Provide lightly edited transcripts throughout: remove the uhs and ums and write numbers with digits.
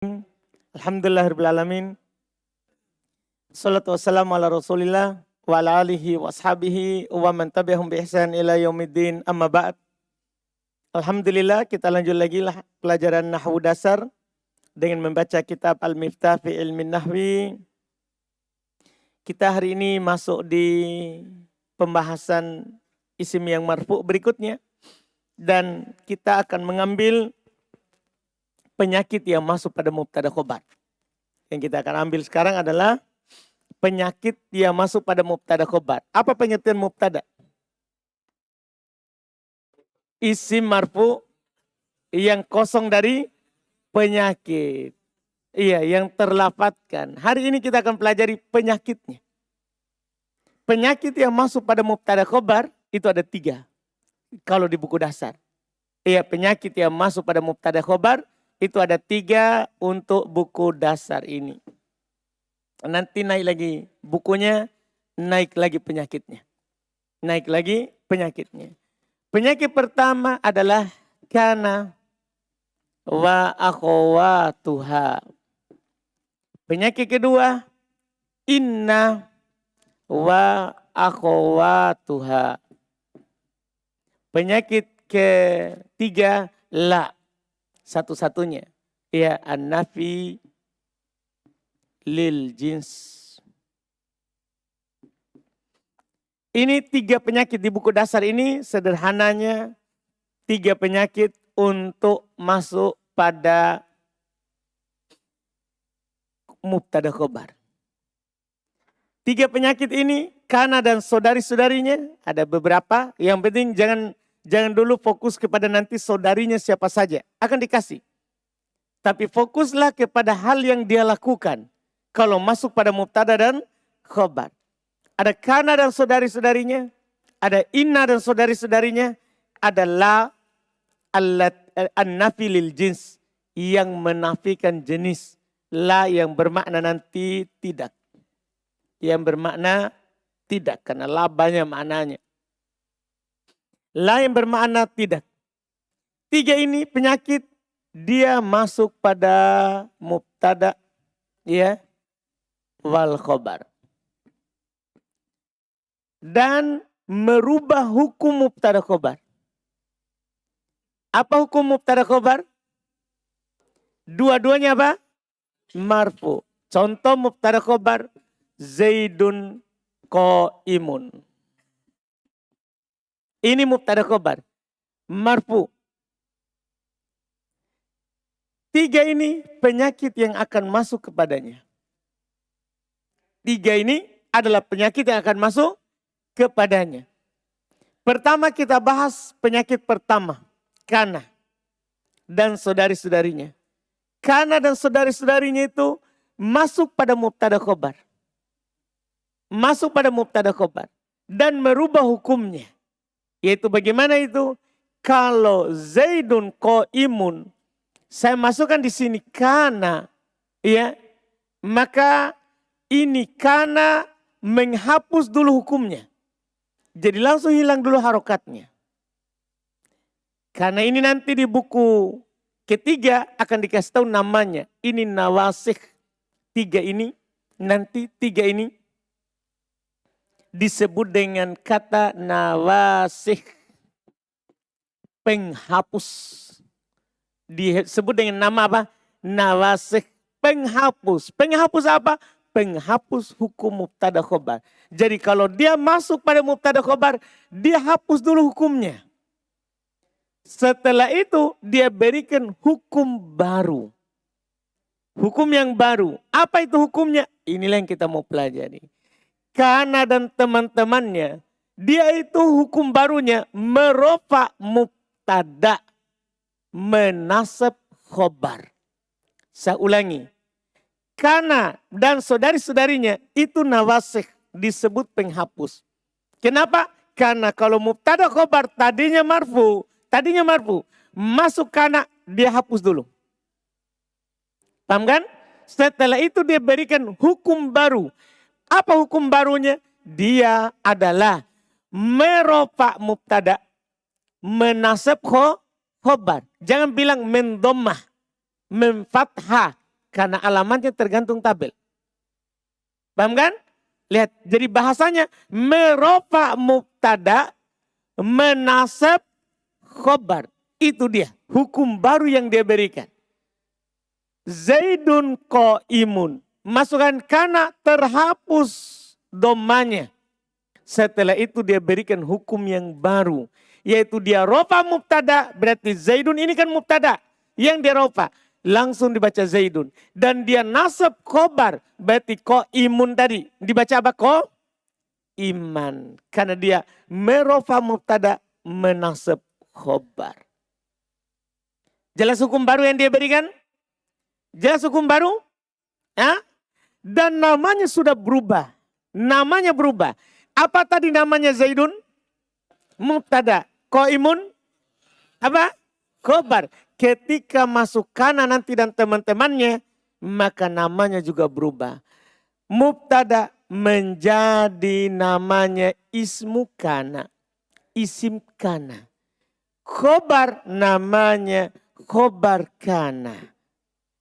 Alhamdulillahirrahmanirrahim. Salatu wassalamu ala rasulillah wa ala alihi wa ashabihi wa man tabi'ahum bi ihsan ila yaumiddin amma ba'd. Alhamdulillah kita lanjut lagi pelajaran Nahwu dasar dengan membaca kitab Al-Miftah fi Ilmin Nahwi. Kita hari ini masuk di pembahasan isim yang marfu berikutnya. Dan kita akan mengambil penyakit yang masuk pada mubtada khobar. Yang kita akan ambil sekarang adalah penyakit yang masuk pada mubtada khobar. Apa pengertian mubtada? Isim marfu yang kosong dari penyakit. Iya, yang terlafadzkan. Hari ini kita akan pelajari penyakitnya. Penyakit yang masuk pada mubtada khobar itu ada 3. Kalau di buku dasar. Iya, penyakit yang masuk pada mubtada khobar itu ada 3 untuk buku dasar ini. Nanti naik lagi bukunya, naik lagi penyakitnya. Naik lagi penyakitnya. Penyakit pertama adalah kana wa akhawatuha. Penyakit kedua, inna wa akhawatuha. Penyakit ketiga, la. Satu-satunya. Ya, an-nafi lil jins. Ini 3 penyakit di buku dasar ini sederhananya 3 penyakit untuk masuk pada mubtada khobar. 3 penyakit ini kana dan saudari-saudarinya ada beberapa. Yang penting jangan dulu fokus kepada nanti saudarinya siapa saja. Akan dikasih. Tapi fokuslah kepada hal yang dia lakukan. Kalau masuk pada mubtada dan khobar. Ada kana dan saudari-saudarinya. Ada inna dan saudari-saudarinya. Ada la an-nafi lil jins. Yang menafikan jenis. La yang bermakna nanti tidak. Yang bermakna tidak. Karena la banyak maknanya. La yang bermakna tidak. 3 ini penyakit dia masuk pada mubtada ya wal khobar. Dan merubah hukum mubtada khobar. Apa hukum mubtada khobar? Dua-duanya apa? Marfu. Contoh mubtada khobar Zaidun qaimun. Ini mubtada khobar. Marfu. 3 ini penyakit yang akan masuk kepadanya. 3 ini adalah penyakit yang akan masuk kepadanya. Pertama kita bahas penyakit pertama. Kana dan saudari-saudarinya. Kana dan saudari-saudarinya itu masuk pada mubtada khobar. Masuk pada mubtada khobar. Dan merubah hukumnya. Yaitu bagaimana itu? Kalau Zaidun qaimun, saya masukkan di sini kana, ya, maka ini kana menghapus dulu hukumnya. Jadi langsung hilang dulu harokatnya. Karena ini nanti di buku ketiga akan dikasih tahu namanya. Ini nawasikh. 3 ini, nanti 3 ini disebut dengan kata nawasikh. Penghapus. Disebut dengan nama apa? Nawasikh. Penghapus. Penghapus apa? Penghapus hukum mubtada khobar. Jadi kalau dia masuk pada mubtada khobar, dia hapus dulu hukumnya. Setelah itu dia berikan hukum baru. Hukum yang baru. Apa itu hukumnya? Inilah yang kita mau pelajari. Kana dan teman-temannya, dia itu hukum barunya merofa mubtada, menasab khobar. Saya ulangi. Kana dan saudari-saudarinya itu nawasikh, disebut penghapus. Kenapa? Karena kalau mubtada khobar tadinya marfu, masuk kana dia hapus dulu. Paham kan? Setelah itu dia berikan hukum baru. Apa hukum barunya? Dia adalah merofa mubtada, menasab khobar. Jangan bilang mendomah, memfathah. Karena alamatnya tergantung tabel. Paham kan? Lihat, jadi bahasanya merofa mubtada, menasab khobar. Itu dia, hukum baru yang dia berikan. Zaidun qaimun. Masukkan kana, terhapus domanya. Setelah itu dia berikan hukum yang baru. Yaitu dia rofa mubtada, berarti Zaidun ini kan mubtada. Yang dia rofa, langsung dibaca Zaidun. Dan dia nasab khobar, berarti qaimun tadi. Dibaca apa? Iman. Karena dia merofa mubtada, menasab khobar. Jelas hukum baru yang dia berikan? Jelas hukum baru? Ya? Dan namanya sudah berubah. Namanya berubah. Apa tadi namanya Zaidun? Mubtada. Qaimun? Apa? Khobar. Ketika masuk kana nanti dan teman-temannya, maka namanya juga berubah. Mubtada menjadi namanya ismu kana. Isim kana. Khobar namanya khobar kana.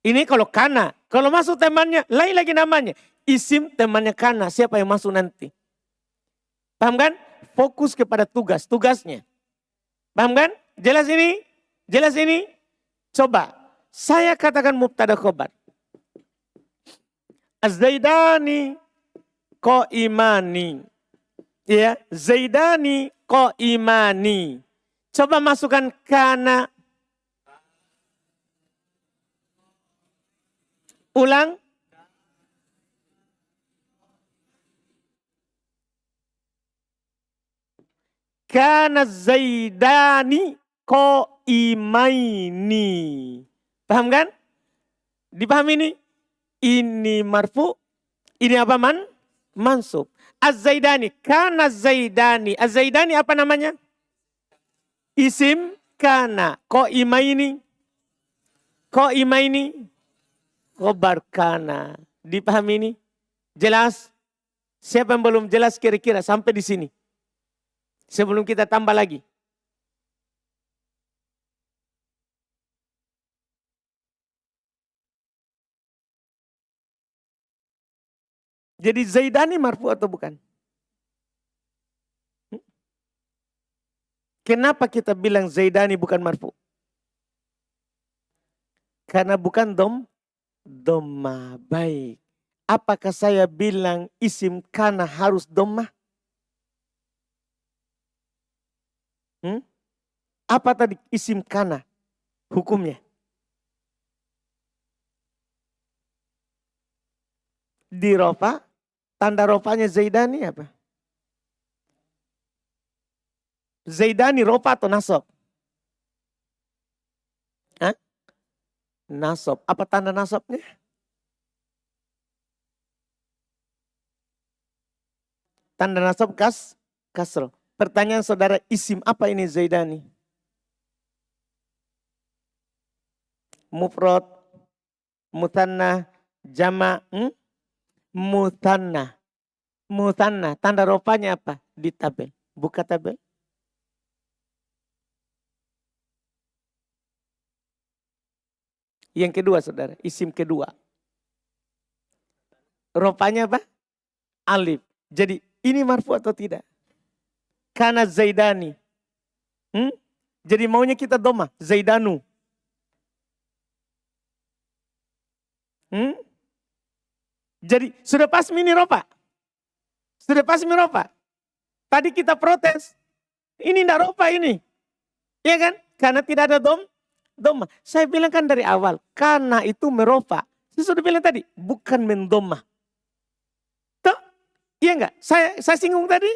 Ini kalau kana. Kalau masuk temannya, lain lagi namanya. Isim temannya kana. Siapa yang masuk nanti? Paham kan? Fokus kepada tugasnya. Paham kan? Jelas ini? Jelas ini? Coba. Saya katakan mubtada khobar. Az-Zaidani qaimani. Ya, Zaidani qaimani. Coba masukkan kana. Ulang. Kana Zaidani qaimaini. Paham kan? Dipahami ini? Ini marfu. Ini apa mansub. Az-Zaidani. Kana Zaidani. Az-Zaidani apa namanya? Isim kana. Qaimaini. Qaimaini. Khobar kana. Dipahami ini? Jelas? Siapa yang belum jelas kira-kira sampai di sini? Sebelum kita tambah lagi. Jadi Zaidani marfu atau bukan? Kenapa kita bilang Zaidani bukan marfu? Karena bukan dhamma. Baik. Apakah saya bilang isim kana harus dhamma? Apa tadi isim kana hukumnya? Di rofa, tanda rofanya Zaidani apa? Zaidani rofa atau nasab? Hah? Nasab. Apa tanda nasabnya? Tanda nasab kasro. Pertanyaan saudara, isim apa ini Zaidani? Mufrad, mutanna, jama, mutanna. Mutanna, tanda rofanya apa? Di tabel. Buka tabel. Yang kedua saudara, isim kedua. Rofanya apa? Alif. Jadi ini marfu atau tidak? Karena Zaidani. Jadi maunya kita doma. Zaidanu. Jadi sudah pas ini ropa. Sudah pas ini ropa. Tadi kita protes. Ini tidak ropa ini. Iya kan? Karena tidak ada doma. Saya bilang kan dari awal. Karena itu meropa. Saya sudah bilang tadi. Bukan mendoma. Tuh. Iya enggak? Saya singgung tadi.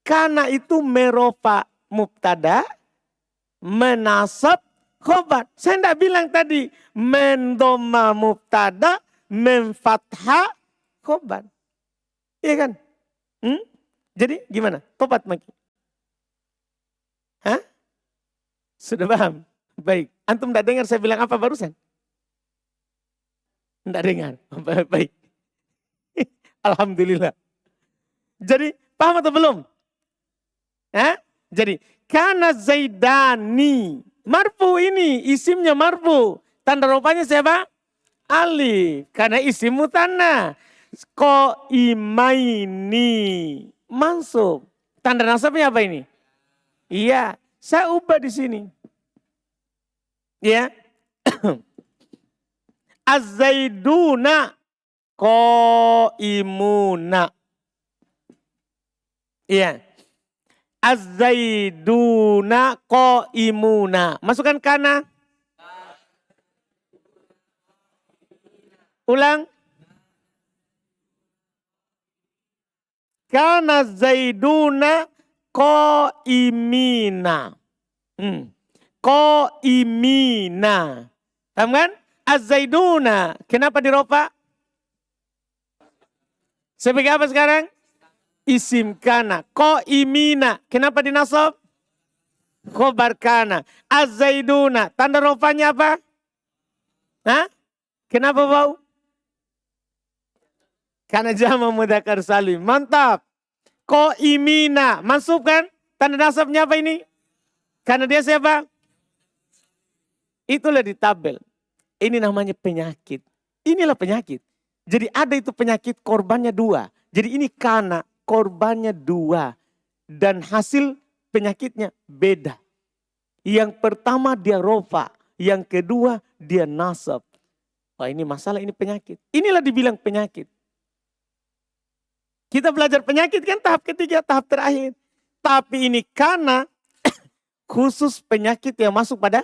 Karena itu merofa mubtada, menasab khobar. Saya tidak bilang tadi mendoma mubtada, memfathah khobar. Iya kan? Jadi gimana? Tobat Maki? Hah? Sudah paham? Baik. Antum tidak dengar saya bilang apa barusan? Tidak dengar. Baik. Alhamdulillah. Jadi paham atau belum? Jadi kana Zaidani marfu ini isimnya marfu, tanda rupanya siapa? alif. Karena isim mutanna. Ko imaini. Mansub. Tanda nasabnya apa ini? Iya. Saya ubah di sini. Ya. Az-zaiduna ko imuna. Iya. Az-zaiduna ko imuna. Masukkan kana. Ulang. Kana zaiduna ko imina. Ko imina. Paham kan? Az-zaiduna. Kenapa diropa? Sebagai apa sekarang? Isim kana. Ko imina. Kenapa dinasab? Khobar kana. Az-zaiduna. Tanda ropanya apa? Hah? Kenapa bau? Karena jama mudzakkar salim. Mantap. Ko imina. Masuk kan? Tanda nasabnya apa ini? Karena dia siapa? Itulah di tabel. Ini namanya penyakit. Inilah penyakit. Jadi ada itu penyakit korbannya 2. Jadi ini karena korbannya 2. Dan hasil penyakitnya beda. Yang pertama dia rofa. Yang kedua dia nasab. Wah ini masalah, ini penyakit. Inilah dibilang penyakit. Kita belajar penyakit kan tahap ketiga, tahap terakhir. Tapi ini karena khusus penyakit yang masuk pada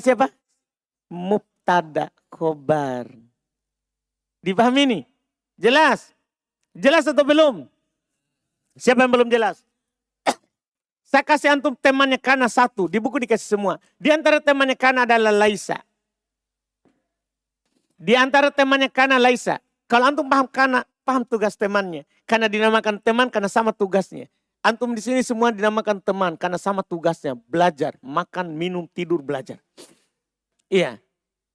siapa? Mubtada khobar. Dipahami ini? Jelas? Jelas atau belum? Siapa yang belum jelas? Saya kasih antum temannya kana 1. Di buku dikasih semua. Di antara temannya kana adalah Laisa. Di antara temannya kana Laisa. Kalau antum paham kana, paham tugas temannya. Karena dinamakan teman karena sama tugasnya. Antum di sini semua dinamakan teman karena sama tugasnya. Belajar, makan, minum, tidur, belajar. Iya.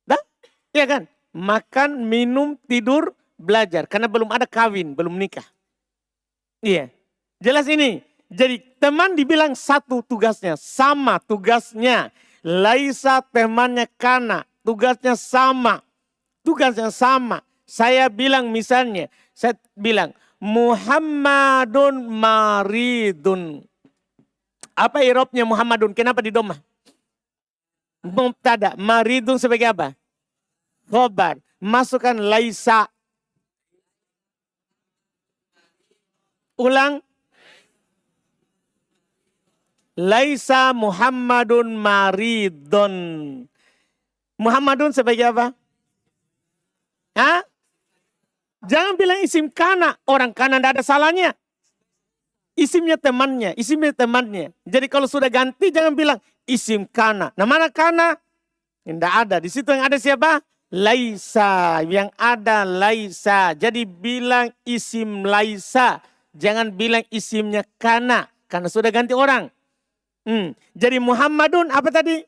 Dah? Iya kan? Makan, minum, tidur, belajar. Karena belum ada kawin, belum nikah. Iya. Jelas ini? Jadi teman dibilang satu tugasnya. Sama tugasnya. Laisa temannya kana. Tugasnya sama. Tugasnya sama. Saya bilang misalnya. Saya bilang. Muhammadun maridun. Apa irobnya Muhammadun? Kenapa di domah? Mubtada. Maridun sebagai apa? Khobar. Masukkan laisa. Ulang. Laisa Muhammadun maridun. Muhammadun sebagai apa? Hah? Jangan bilang isim kana. Orang kana tidak ada salahnya. Isimnya temannya. Isimnya temannya. Jadi kalau sudah ganti jangan bilang isim kana. Nah mana kana? Tidak ada. Di situ yang ada siapa? Laisa. Yang ada laisa. Jadi bilang isim laisa. Jangan bilang isimnya kana. Karena sudah ganti orang. Jadi Muhammadun apa tadi?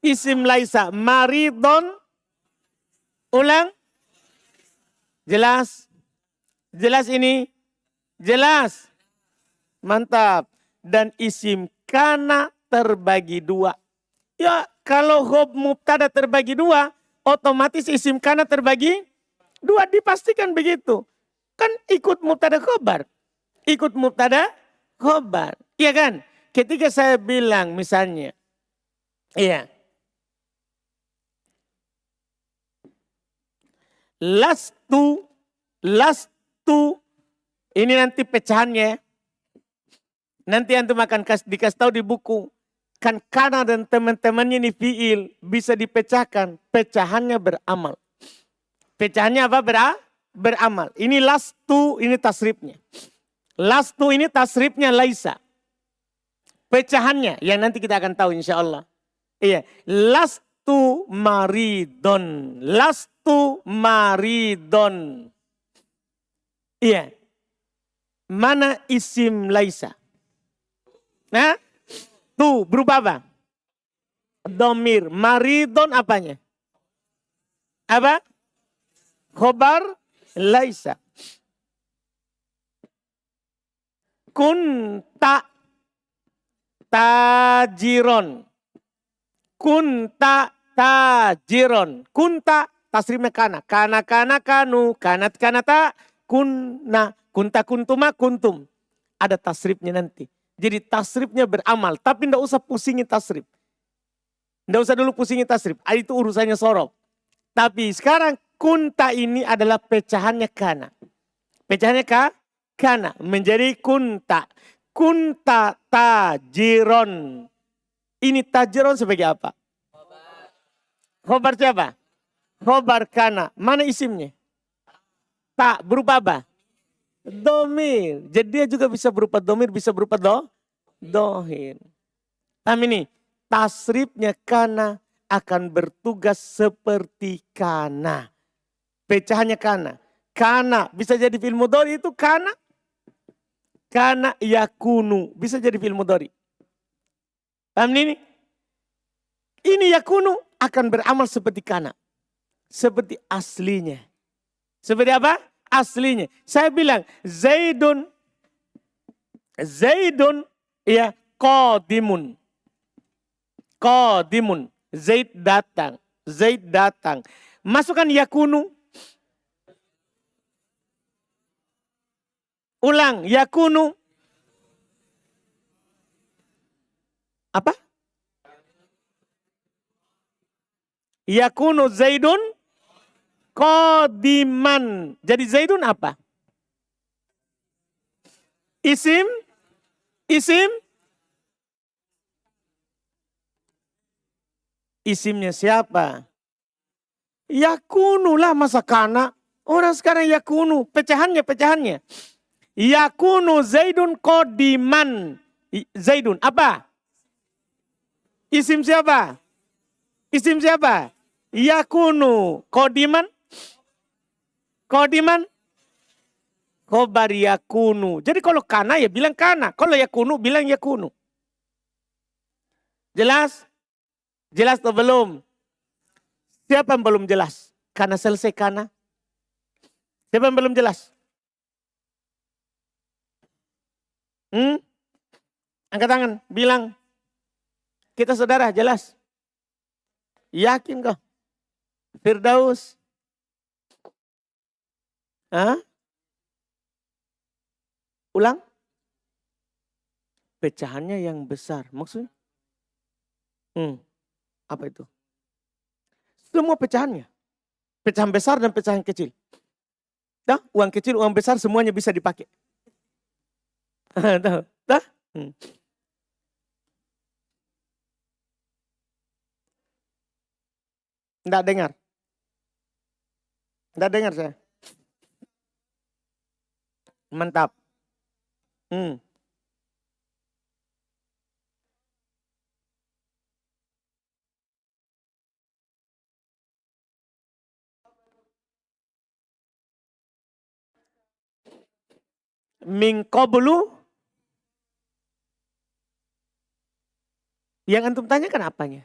Isim laisa. Maridun. Ulang. Jelas? Jelas ini? Jelas? Mantap. Dan isim kana terbagi 2. Ya kalau hub mubtada terbagi 2. Otomatis isim kana terbagi 2. Dipastikan begitu. Kan ikut mubtada khobar. Ikut mubtada khobar. Iya kan? Ketika saya bilang misalnya. Iya. Lastu. Ini nanti pecahannya. Nanti antum akan dikasih tahu di buku. Kan kana dan teman-temannya ini fiil. Bisa dipecahkan. Pecahannya beramal. Pecahannya apa? Beramal. Ini lastu, ini tasrifnya. Lastu ini tasrifnya laisa. Pecahannya yang nanti kita akan tahu insya Allah. Iya. Lastu maridon. Lastu maridon. Iya. Mana isim laisa? Nah, tuh berubah apa? Domir. Maridon apanya? Apa? Khobar laisa. Kunta tajiron. Kunta tajiron. Kunta tasrifnya kana. Kana kana kanu. Kanat kanata. Kunna. Kunta kuntuma kuntum. Ada tasrifnya nanti. Jadi tasrifnya beramal. Tapi tidak usah pusingin tasrif. Tidak usah dulu pusingin tasrif. Itu urusannya sorof. Tapi sekarang kunta ini adalah pecahannya kana. Pecahannya kana. Menjadi kunta. Kunta tajiron. Ini tajiron sebagai apa? Khobar siapa? Khobar kana. Mana isimnya? Tak berupa apa? Domir. Jadi dia juga bisa berupa domir, bisa berupa dohir. Ini tasrifnya kana akan bertugas seperti kana. Pecahannya kana. Kana bisa jadi fi'il mudhari itu kana. Kana yakunu bisa jadi fi'il mudhari. Paham ini? Ini yakunu akan beramal seperti kana. Seperti aslinya. Seperti apa? Aslinya. Saya bilang Zaidun ya qadimun. Qadimun. Zaid datang. Masukkan yakunu. Ulang, yakunu. Apa? Yakunu Zaidun qadiman. Jadi Zaidun apa? Isim. Isimnya siapa? Yakunu lah, masa kana. Orang sekarang yakunu. Pecahannya. Yakunu Zaidun qadiman. Zaidun apa? Isim siapa? Yakunu qadiman. Khobar yakunu. Jadi kalau kana ya bilang kana. Kalau yakunu bilang yakunu. Jelas? Jelas atau belum? Siapa yang belum jelas? Karena selesai kana. Siapa yang belum jelas? Angkat tangan, bilang. Kita saudara, jelas. Yakin kau? Firdaus. Hah? Ulang. Pecahannya yang besar. Maksudnya? Apa itu? Semua pecahannya. Pecahan besar dan pecahan kecil. Dah, uang kecil, uang besar semuanya bisa dipakai. Dah? Enggak dengar. Enggak dengar saya. Mantap. Min qablu. Yang antum tanyakan apanya?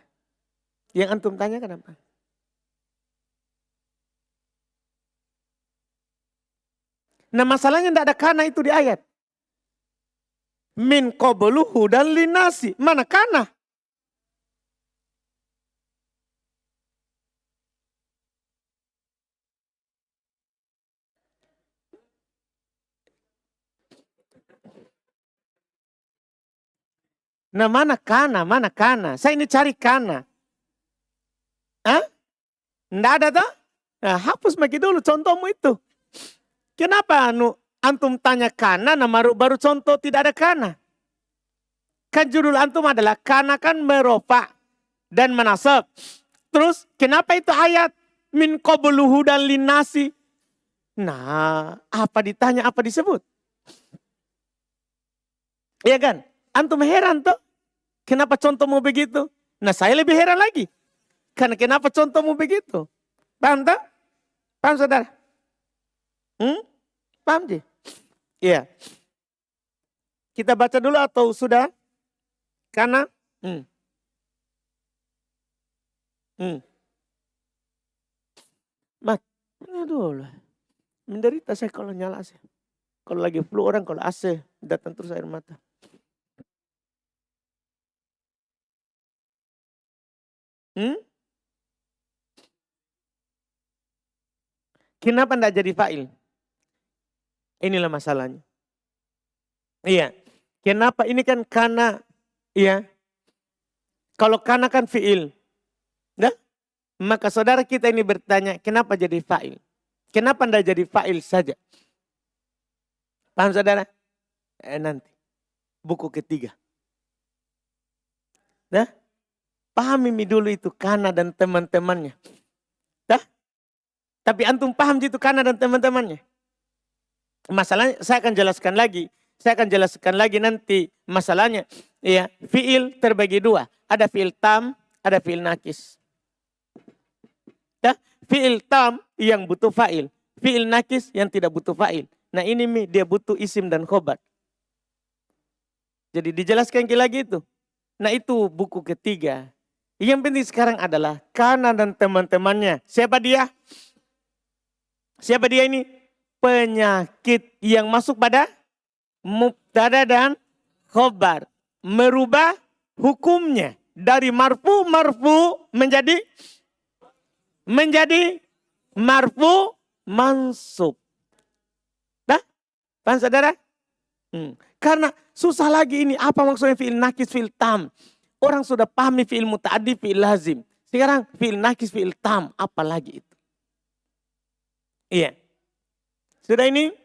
Yang antum tanyakan apa? Nah masalahnya tidak ada kana itu di ayat. Min qablu hudan linasi. Mana kana? Nah mana kana? Saya ini cari kana. Hah? Nggak ada toh? Nah, hapus lagi dulu contohmu itu. Kenapa antum tanya kana, nah baru contoh tidak ada kana? Kan judul antum adalah kana kan merofa dan menasab. Terus kenapa itu ayat min qablu hudan linasi? Nah, apa ditanya, apa disebut? Iya kan? Antum heran toh? Kenapa contohmu begitu? Nah saya lebih heran lagi. Karena kenapa contohmu begitu? Paham tak? Paham saudara? Paham sih? Iya. Kita baca dulu atau sudah? Karena aduh, menderita saya kalau nyala AC. Kalau lagi flu orang kalau AC datang terus air mata. Kenapa tidak jadi fa'il? Inilah masalahnya. Iya. Kenapa? Ini kan karena, iya. Kalau karena kan fi'il. Nah, maka saudara kita ini bertanya, kenapa jadi fa'il? Kenapa tidak jadi fa'il saja? Paham saudara? Nanti. Buku ketiga. Nah, pahami dulu itu Kana dan teman-temannya. Nah, tapi antum paham itu Kana dan teman-temannya. Masalahnya saya akan jelaskan lagi. Saya akan jelaskan lagi nanti masalahnya. Ya, fi'il terbagi dua. Ada fi'il tam, ada fi'il nakis. Ya, fi'il tam yang butuh fa'il. Fi'il nakis yang tidak butuh fa'il. Nah ini dia butuh isim dan khobar. Jadi dijelaskan lagi itu. Nah itu buku ketiga. Yang penting sekarang adalah Kana dan teman-temannya. Siapa dia? Siapa dia ini? Penyakit yang masuk pada mubtada dan khobar. Merubah hukumnya. Dari marfu menjadi marfu mansub. Nah, paham saudara? Karena susah lagi ini. Apa maksudnya fi'il nakis, fi'il tam? Orang sudah pahami fi'il muta'addi, fi'il lazim. Sekarang fi'il nakis, fi'il tam. Apa lagi itu? Iya. Sudah ini?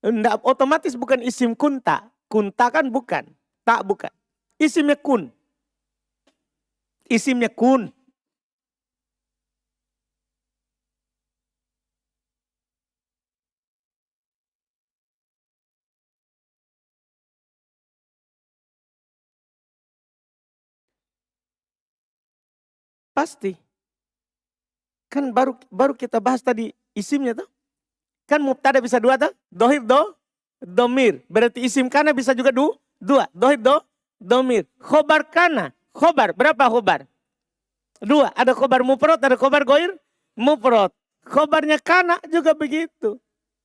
Enggak, otomatis bukan isim kunta. Kunta kan bukan. Tak bukan. Isimnya kun. Isimnya kun. Pasti. Kan baru kita bahas tadi isimnya tuh. Kan mubtada bisa dua tuh. Dohib domir. Berarti isim kana bisa juga dua. Dohib domir. Khobar kana. Khobar. Berapa khobar? Dua. Ada khobar mufrad, ada khobar goir mufrad. Khobarnya kana juga begitu.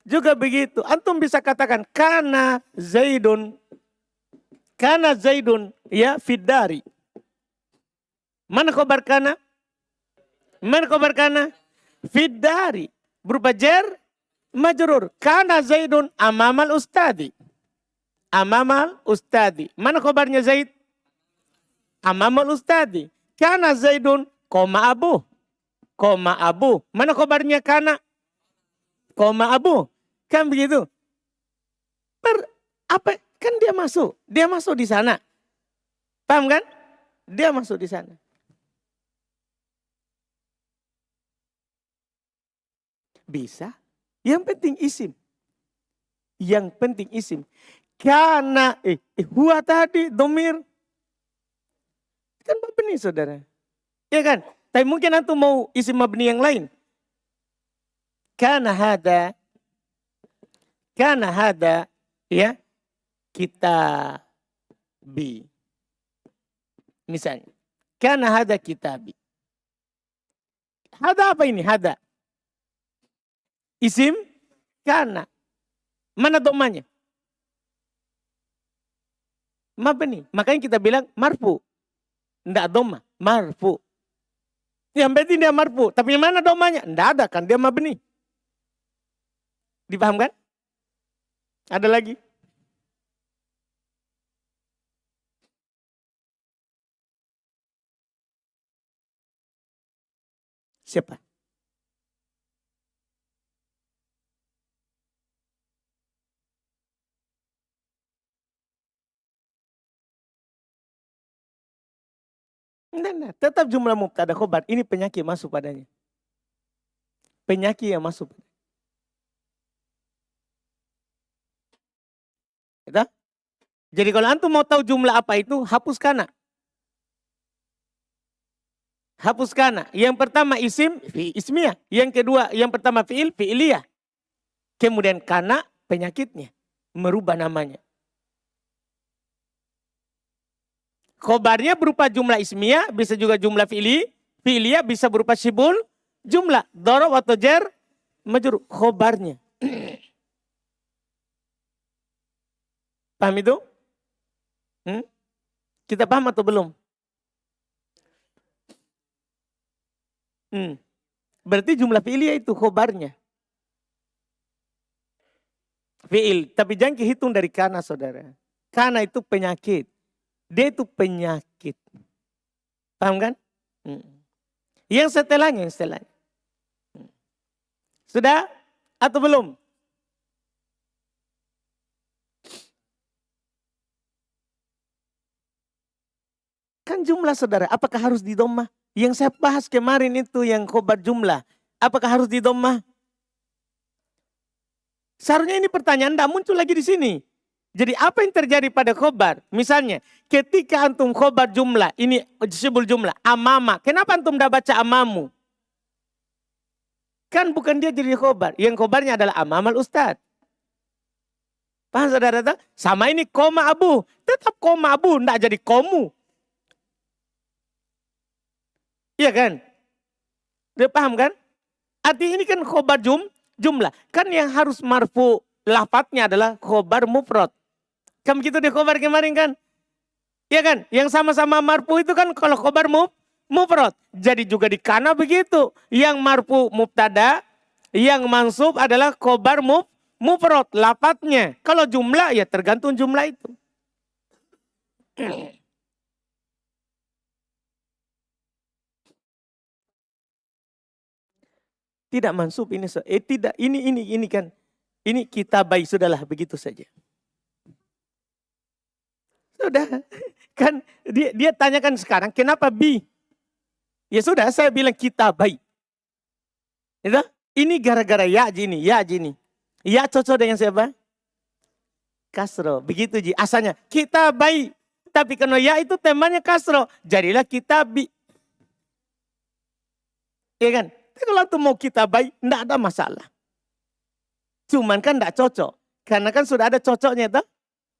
Juga begitu. Antum bisa katakan kana Zaidun. Kana Zaidun ya fiddari. Mana khobar kana? Mana khobar kana? Fiddari. Berupa jar majrur. Kana Zaidun amamal ustadi. Amamal ustadi. Mana khobarnya Zaid? Amamal ustadi. Kana Zaidun koma abu. Koma abu. Mana khobarnya kana? Koma abu. Kan begitu. Apa? Kan dia masuk. Dia masuk di sana. Paham kan? Dia masuk di sana. Bisa. Yang penting isim. Yang penting isim. Karena huwa tadi domir. Kan mabni saudara. Ya kan? Tapi mungkin antum mau isim mabni yang lain. Karena hada ya kitabi. Misalnya. Karena hada kitabi. Hada apa ini? Hada. Isim kana. Mana domanya? Mabni. Makanya kita bilang marfu. Tidak doma. Marfu. Yang penting dia marfu. Tapi mana domanya? Tidak ada kan. Dia mabni. Dipahamkan? Ada lagi? Siapa? Nah, tetap jumlah mubtada khobar. Ini penyakit masuk padanya. Penyakit yang masuk. Gitu? Jadi kalau antum mau tahu jumlah apa itu, hapus kana. Hapus kana. Yang pertama isim, ismiyah. Yang kedua, yang pertama fi'il, fi'iliyah. Kemudian kana, penyakitnya. Merubah namanya. Khobarnya berupa jumlah ismiyah, bisa juga jumlah fi'iliyah, bisa berupa syibul jumlah. Dorob atau jar, majrur, khobarnya. Paham itu? Kita paham atau belum? Berarti jumlah fi'liyah itu khobarnya. Fi'il. Tapi jangan hitung dari kana, saudara. Kana itu penyakit. Dia itu penyakit. Paham kan? Yang setelahnya. Sudah atau belum? Kan jumlah, saudara. Apakah harus di dhammah? Yang saya bahas kemarin itu yang khobar jumlah. Apakah harus di dhammah? Seharusnya ini pertanyaan tidak muncul lagi di sini. Jadi apa yang terjadi pada khobar? Misalnya ketika antum khobar jumlah, ini disebut jumlah, amama. Kenapa antum tidak baca amamu? Kan bukan dia jadi khobar. Yang khobarnya adalah amamal ustad. Paham saudara? Sama ini koma abu. Tetap koma abu, tidak jadi komu. Iya kan? Dia paham kan? Arti ini kan khobar jumlah. Kan yang harus marfu lafadznya adalah khobar mufrad. Kan begitu di khobar kemarin kan? Iya kan? Yang sama-sama marfu itu kan kalau khobar mufrad. Jadi juga di kana begitu. Yang marfu mubtada, yang mansub adalah khobar mufrad lafadznya. Kalau jumlah ya tergantung jumlah itu. Tidak mansub ini, tidak ini kan, ini kita baik, sudahlah begitu saja. Sudah, kan dia tanyakan sekarang kenapa bi? Ya sudah, saya bilang kita baik. Itu, ini gara-gara ya jini. Ya cocok dengan siapa? Kasro, begitu ji. Asalnya kita baik, tapi karena ya itu temannya kasro, jadilah kita bi. Iya kan? Kalau itu mau kita baik, tidak ada masalah. Cuman kan tidak cocok. Karena kan sudah ada cocoknya itu.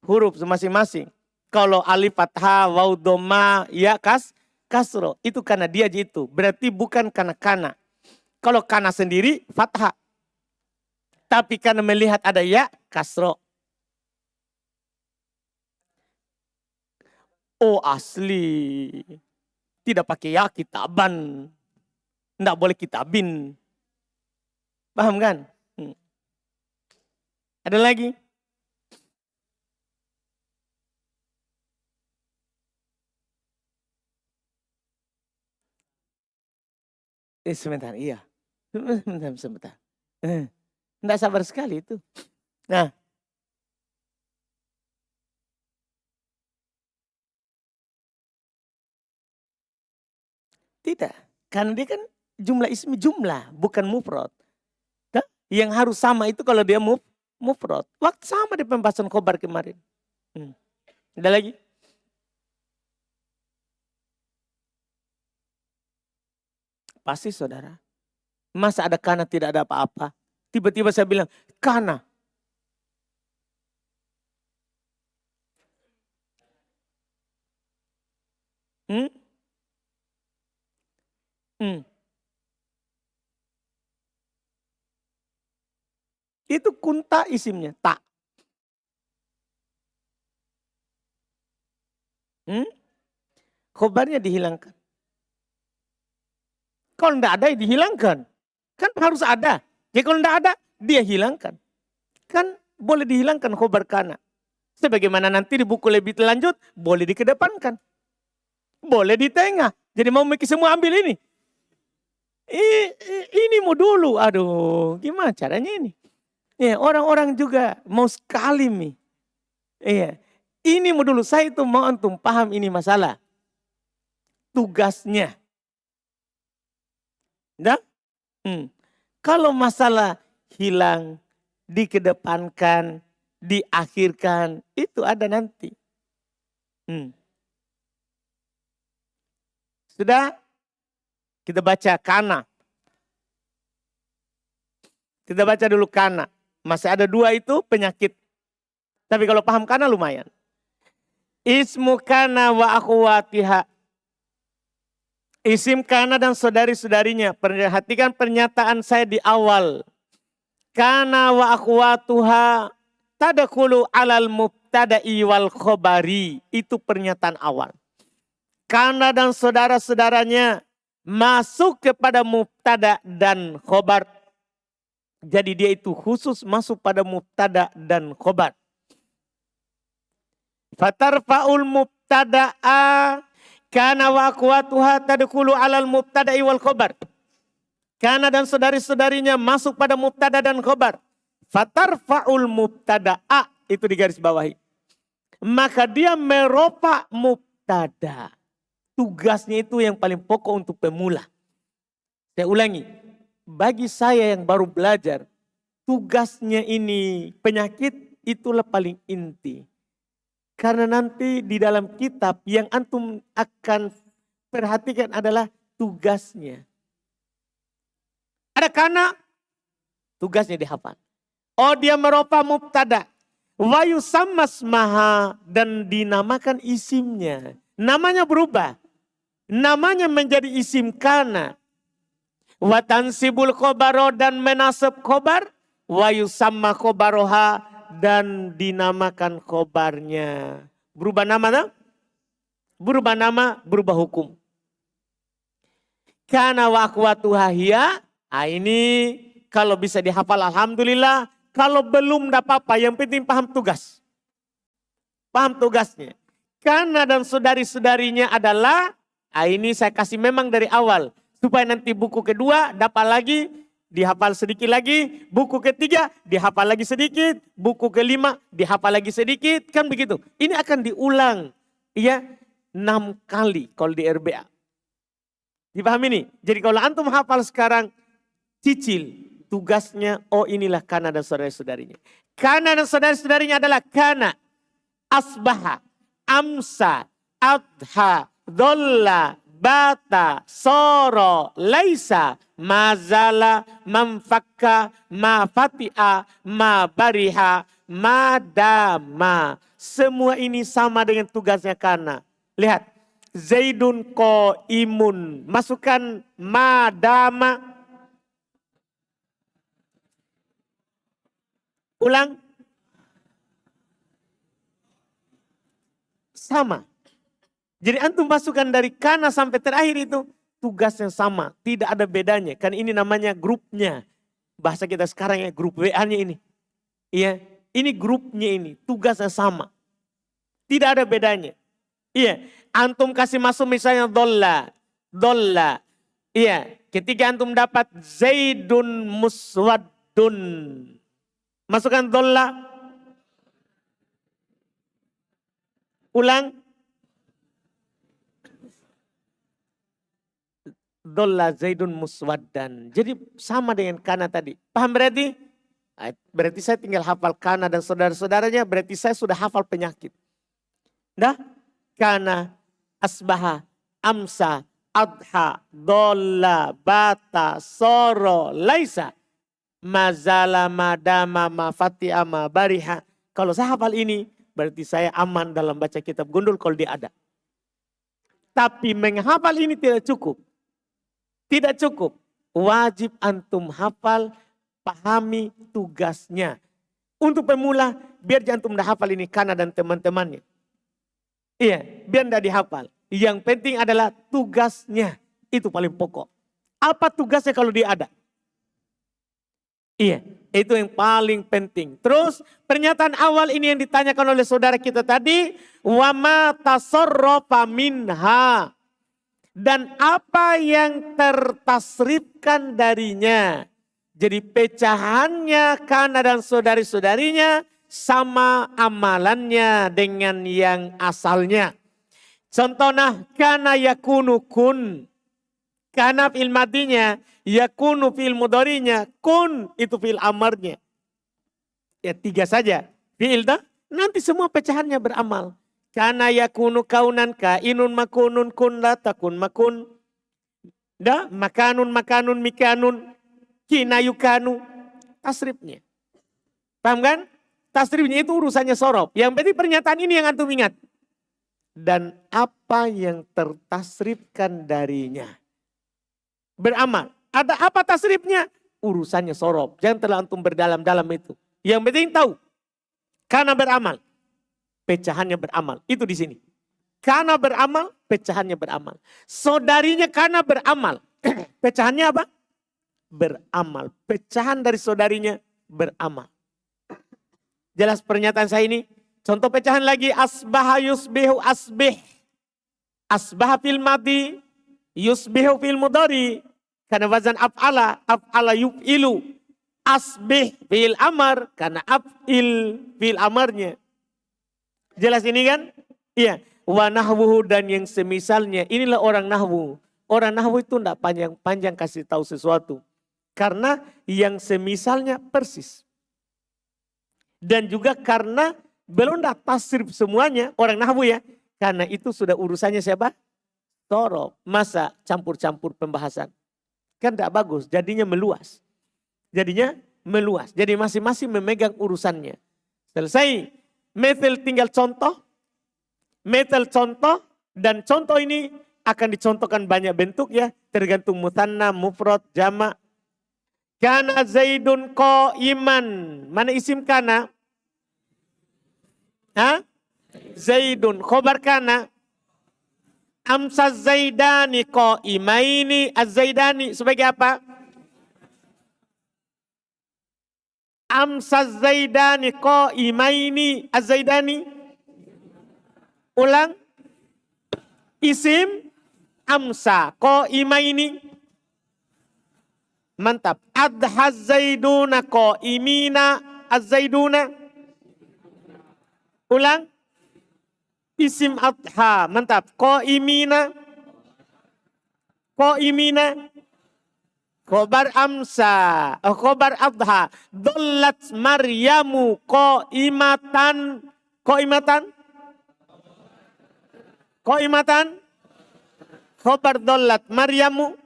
Huruf masing-masing. Kalau alif fathah, waw dhamma, ya kasro. Itu karena dia gitu. Berarti bukan karena kana. Kalau kana sendiri, fathah. Tapi karena melihat ada ya, kasro. Oh asli. Tidak pakai ya kitaban. Tidak boleh kitabin. Paham kan? Ada lagi? Sebentar, iya. Sebentar. Tidak sabar sekali itu. Nah. Tidak. Karena dia kan jumlah ismi jumlah, bukan mufrad. Yang harus sama itu kalau dia mufrad. Waktu sama di pembahasan khobar kemarin. Ada lagi? Pasti saudara. Masa ada kana tidak ada apa-apa. Tiba-tiba saya bilang, kana. Itu kunta isimnya, tak. Khobarnya dihilangkan. Kalau tidak ada, dihilangkan. Kan harus ada. Jadi kalau tidak ada, dia hilangkan. Kan boleh dihilangkan khobar kana. Sebagaimana nanti di buku lebih lanjut, boleh dikedepankan. Boleh di tengah. Jadi mau mikir semua ambil ini. Ini mau dulu. Aduh, gimana caranya ini? Ya, orang-orang juga mau sekali nih. Iya. Ini mau dulu, saya itu mau antum paham ini masalah. Tugasnya. Nah, kalau masalah hilang, dikedepankan, diakhirkan, itu ada nanti. Sudah? Kita baca kana. Kita baca dulu kana. Masih ada dua itu penyakit. Tapi kalau paham kana lumayan. Ismu kana wa akhwatiha. Isim kana dan saudari-saudarinya. Perhatikan pernyataan saya di awal. Kana wa akhwatuha tadkhulu alal mubtada'i wal khobari. Itu pernyataan awal. Kana dan saudara-saudaranya masuk kepada mubtada dan khobar. Jadi dia itu khusus masuk pada mubtada dan khobar. Fatarfa'ul mubtada'a kana wa akhwatuha tadkhulu alal mubtada'i wal khobar. Kana dan saudari-saudarinya masuk pada mubtada dan khobar. Fatarfa'ul mubtada'a, itu di garis bawahi. Maka dia meropa mubtada. Tugasnya itu yang paling pokok untuk pemula. Saya ulangi, bagi saya yang baru belajar, tugasnya ini penyakit itulah paling inti. Karena nanti di dalam kitab yang antum akan perhatikan adalah tugasnya. Ada kana, tugasnya dihafal. Oh, dia meropa mubtada. Wa yusammas maha, dan dinamakan isimnya. Namanya berubah. Namanya menjadi isim kana. Wa tansibul khobaro, dan menasab khobar. Wa yusamma khobaroha, dan dinamakan khobarnya. Berubah nama tak? Berubah nama, berubah hukum. Kana wa akhwatuha hiya. Ini kalau bisa dihafal alhamdulillah. Kalau belum tidak apa-apa, yang penting paham tugas. Paham tugasnya. Kana dan saudari-saudarinya adalah, ini saya kasih memang dari awal. Supaya nanti buku kedua dapat lagi, dihafal sedikit lagi. Buku ketiga dihafal lagi sedikit. Buku kelima dihafal lagi sedikit. Kan begitu. Ini akan diulang. Ya, 6 kali kalau di RBA. Dipahami nih? Jadi kalau antum hafal sekarang, cicil. Tugasnya, oh inilah kana dan saudara-saudarinya. Kana dan saudara-saudarinya adalah kana, asbaha, amsa, adha, dolla, bata, soro, laisa, mazala, mamfakka, mafati'a, mabariha, madama. Semua ini sama dengan tugasnya kana. Lihat, Zaidun ko imun. Masukkan madama. Ulang. Sama. Jadi antum masukkan dari kana sampai terakhir itu tugasnya sama. Tidak ada bedanya. Kan ini namanya grupnya. Bahasa kita sekarang ya grup WA-nya ini. Iya. Ini grupnya ini. Tugasnya sama. Tidak ada bedanya. Iya. Antum kasih masuk misalnya dolla. Dolla. Iya. Ketika antum dapat Zaidun muswaddun. Masukkan dolla. Ulang. Dolla Zaidun muswaddan. Jadi sama dengan kana tadi. Paham berarti? Berarti saya tinggal hafal kana dan saudara-saudaranya. Berarti saya sudah hafal penyakit. Dah? Kana, asbaha, amsa, adha, dolla, bata, soro, laisa. Mazala, madama, mafati'a, mabariha. Kalau saya hafal ini, berarti saya aman dalam baca kitab gundul kalau dia ada. Tapi menghafal ini tidak cukup. Tidak cukup. Wajib antum hafal, pahami tugasnya. Untuk pemula, biar antum dah hafal ini kana dan teman-temannya. Iya, biar tidak dihafal. Yang penting adalah tugasnya. Itu paling pokok. Apa tugasnya kalau dia ada? Iya, itu yang paling penting. Terus pernyataan awal ini yang ditanyakan oleh saudara kita tadi. Wa ma tasarrafa minha. Dan apa yang tertasrifkan darinya. Jadi pecahannya kana dan saudari-saudarinya sama amalannya dengan yang asalnya. Contohnya kana yakunu kun. Kana fil madinya, yakunu fil mudhari'nya, kun itu fil amarnya. Ya 3 saja. Fi'il dah, nanti semua pecahannya beramal. Kana yakunu kaunan kainun makunun kun la takun makun. Dah, makanun makanun mikanun kina yukanu. Tasrifnya. Paham kan? Tasrifnya itu urusannya sorof. Yang penting pernyataan ini yang antum ingat. dan apa yang tertasrifkan darinya. Beramal. Ada apa tasrifnya? Urusannya sorob. Jangan terlalu antum berdalam-dalam itu. Yang penting tahu. Karena beramal. Pecahannya beramal. Itu di sini. Karena beramal, pecahannya beramal. Saudarinya karena beramal. Pecahannya apa? Beramal. Pecahan dari saudarinya beramal. Jelas pernyataan saya ini? Contoh pecahan lagi. Asbaha yusbihu asbih. Asbaha fil madi. Yusbihu fil mudari. Karena wazan af'ala. Af'ala yuf'ilu. Asbih fil amar. Karena af'il fil amarnya. Jelas ini kan? Iya. Wa nahwuhu dan yang semisalnya. Inilah orang nahwu. Orang nahwu itu tidak panjang-panjang kasih tahu sesuatu. Karena yang semisalnya persis. Dan juga karena belum dah tasrif semuanya. Orang nahwu ya. Karena itu sudah urusannya siapa? Sorob. Masa campur-campur pembahasan. Kan tidak bagus. Jadinya meluas. Jadi masing-masing memegang urusannya. Selesai. Methel tinggal contoh. Methel contoh. Dan contoh ini akan dicontohkan banyak bentuk ya. Tergantung mutanna, mufrad, jama'. Kana Zaidun qa'iman. Mana isim kana? Zaidun. Khobar kana. Amsa Zaidani qa'imaini. Az-Zaidani sebagai apa? Amsa Zaidani qa'imaini. Az-Zaidani. Ulang. Isim. Amsa qa'imaini. Mantap. Adha Zaiduna qa'imina. Az-Zaiduna. Ulang. Isim adha. Mantap. Qa'imina. Qa'imina. Khobar amsa. Khobar adha. Dollat Maryamu qa'imatan. Qa'imatan. Qa'imatan. Khobar dollat Maryamu.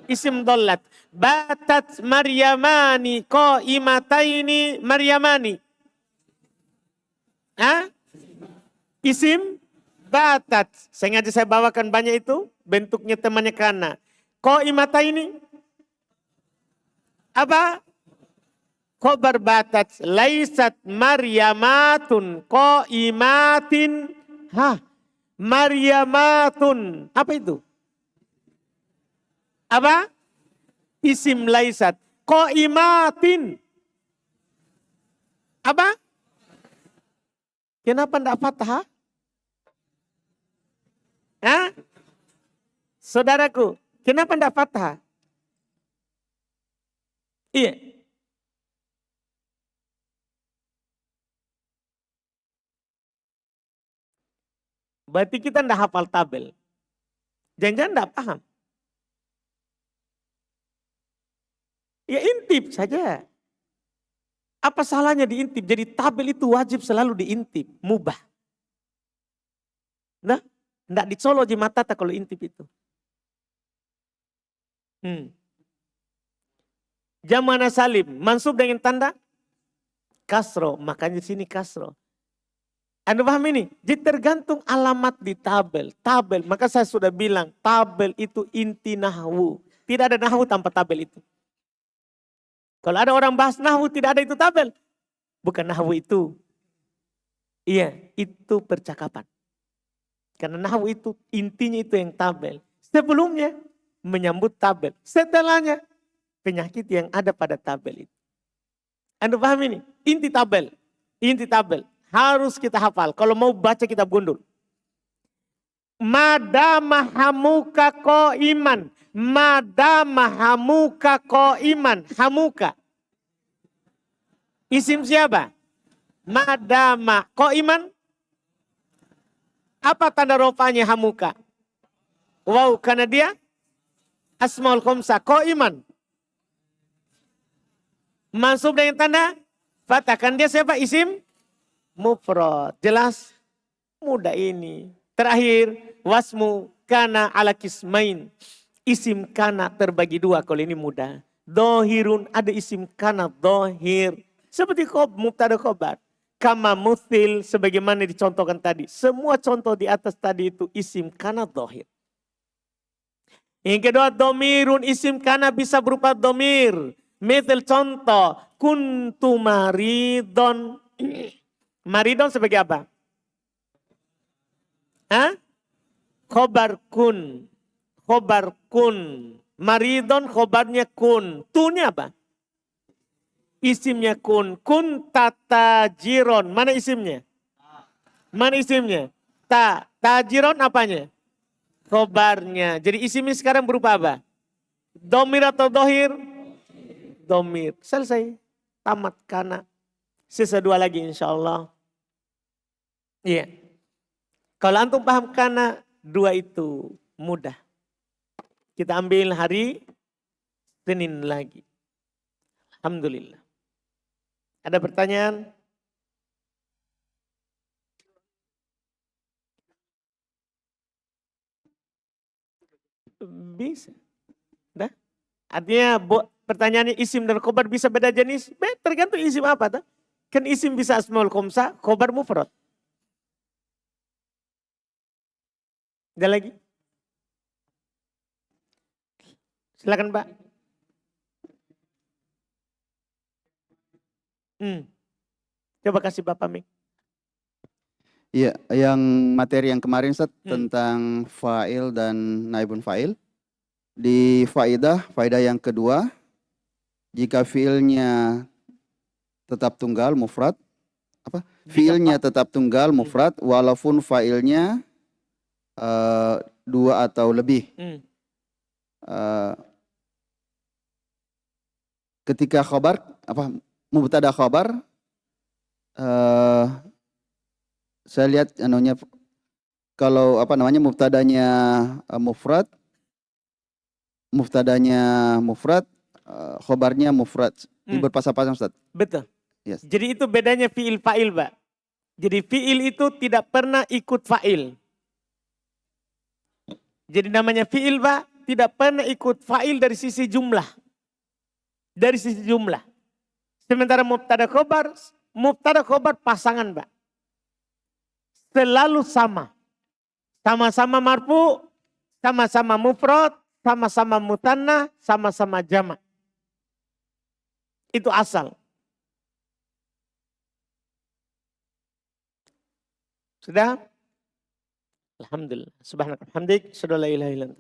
Isim dollat. Batat Maryamani qa'imataini Maryamani. Isim batat. Sengaja saya bawakan banyak itu. Bentuknya temannya kana. Qa'imataini. Apa? Khobar batat. Laisat Maryamatun qa'imatin. Maryamatun. Apa itu? Apa? Isim laisat. Qa'imatin. Apa? Kenapa tidak fathah? Saudaraku, kenapa tidak fathah? Iya. Berarti kita tidak hafal tabel. Jangan-jangan tidak paham. Ya intip saja. Apa salahnya diintip? Jadi tabel itu wajib selalu diintip. Mubah. Nah, tidak dicolo di mata kalau intip itu. Jamana salim. Mansub dengan tanda kasro. Makanya di sini kasro. Anda paham ini? Jadi tergantung alamat di tabel. Tabel. Maka saya sudah bilang. Tabel itu inti nahwu. Tidak ada nahwu tanpa tabel itu. Kalau ada orang bahas nahwu tidak ada itu tabel. Bukan nahwu itu. Iya, itu percakapan. Karena nahwu itu intinya itu yang tabel. Sebelumnya menyambut tabel. Setelahnya penyakit yang ada pada tabel itu. Anda paham ini? Inti tabel. Inti tabel. Harus kita hafal. Kalau mau baca kitab gundul. Madama hamuka qa'iman. Madama hamuka qa'iman. Hamuka. Isim siapa? Madama qa'iman. Apa tanda rofanya hamuka? Wow, karena dia asmaul khamsah qa'iman. Mansub dengan tanda fathah. Kan dia siapa? Isim mufrad. Jelas? Mudah ini. Terakhir, wasmu kana ala kismain. Isim kana terbagi dua, kalau ini mudah. Dohirun, ada isim kana dohir. Seperti mubtada khobar. Kama muthil sebagaimana dicontohkan tadi. Semua contoh di atas tadi itu isim kana dhahir. Yang kedua domirun, isim kana bisa berupa domir. Mithil contoh kuntu maridon. Maridon sebagai apa? Hah? Khobar kun. Khobar kun. Maridon khobarnya kun. Tunya apa? Isimnya kun. Kun tata jiron. Mana isimnya? Mana isimnya? Tajiron apanya? Khobarnya. Jadi isimnya sekarang berupa apa? Domir atau dohir? Domir. Selesai. Tamat kana. Sisa dua lagi insya Allah. Iya. Kalau antum paham kana, dua itu mudah. Kita ambil hari Senin lagi. Alhamdulillah. Ada pertanyaan? Bisa. Dah. Artinya pertanyaannya isim dan khobar bisa beda jenis? Tergantung isim apa. Tuh? Kan isim bisa asmaul khomsa, khobar mufrad. Ada lagi? Silakan Pak. Coba kasih Bapak Mik. Iya, yang materi yang kemarin Ustaz tentang fa'il dan naibun fa'il. Di faedah yang kedua, jika fiilnya tetap tunggal mufrad, fiilnya tetap tunggal mufrad walaupun fa'ilnya dua atau lebih. Ketika khabar mubtada khabar, saya lihat kalau mubtadanya mufrad, khobarnya mufrad. Ini berpasang-pasang Ustaz. Betul. Yes. Jadi itu bedanya fiil fa'il, Pak. Jadi fiil itu tidak pernah ikut fa'il. Jadi namanya fiil, Pak, tidak pernah ikut fa'il dari sisi jumlah. Dari sisi jumlah. Sementara mubtada khobar pasangan, Pak. Selalu sama. Sama-sama marfu, sama-sama mufrad, sama-sama mutanna, sama-sama jamak. Itu asal. Sudah? Alhamdulillah. Subhanallah. Alhamdulillah.